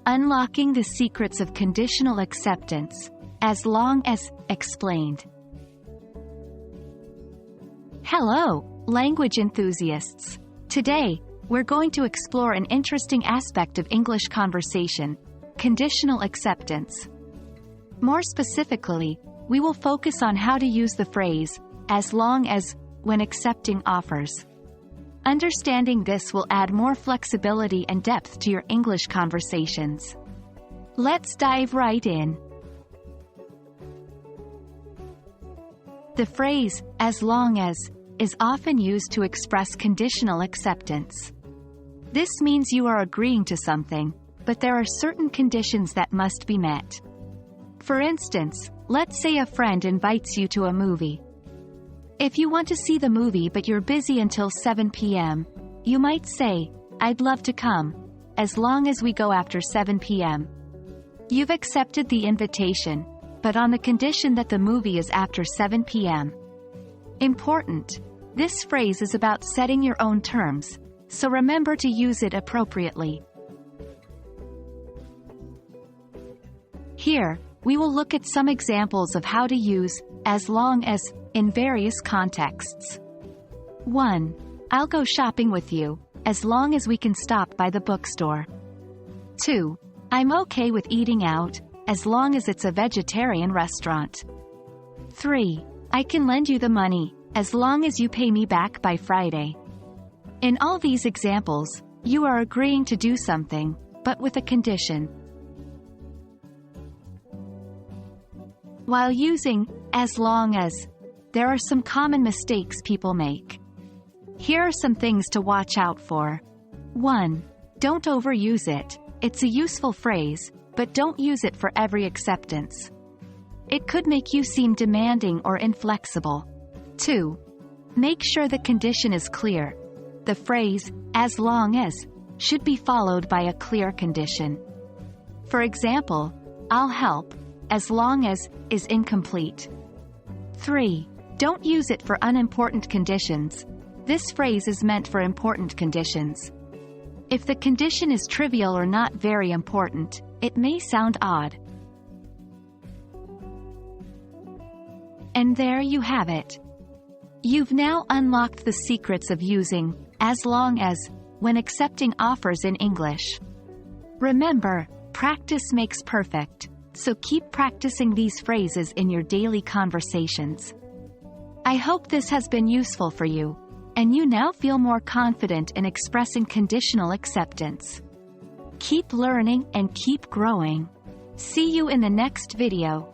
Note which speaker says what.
Speaker 1: Unlocking the Secrets of Conditional Acceptance, as long as explained. Hello, language enthusiasts. Today, we're going to explore an interesting aspect of English conversation, conditional acceptance. More specifically, we will focus on how to use the phrase, as long as, when accepting offers. Understanding this will add more flexibility and depth to your English conversations. Let's dive right in. The phrase, as long as, is often used to express conditional acceptance. This means you are agreeing to something, but there are certain conditions that must be met. For instance, let's say a friend invites you to a movie. If you want to see the movie but you're busy until 7 p.m., you might say, I'd love to come, as long as we go after 7 p.m. You've accepted the invitation, but on the condition that the movie is after 7 p.m. Important. This phrase is about setting your own terms, so remember to use it appropriately. Here, we will look at some examples of how to use as long as in various contexts. 1. I'll go shopping with you, as long as we can stop by the bookstore. 2. I'm okay with eating out, as long as it's a vegetarian restaurant. 3. I can lend you the money, as long as you pay me back by Friday. In all these examples, you are agreeing to do something, but with a condition. While using as long as, there are some common mistakes people make. Here are some things to watch out for. 1. Don't overuse it. It's a useful phrase, but don't use it for every acceptance. It could make you seem demanding or inflexible. 2. Make sure the condition is clear. The phrase, as long as, should be followed by a clear condition. For example, I'll help, as long as, is incomplete. 3. Don't use it for unimportant conditions. This phrase is meant for important conditions. If the condition is trivial or not very important, it may sound odd. And there you have it. You've now unlocked the secrets of using as long as when accepting offers in English. Remember, practice makes perfect, so keep practicing these phrases in your daily conversations. I hope this has been useful for you, and you now feel more confident in expressing conditional acceptance. Keep learning and keep growing. See you in the next video.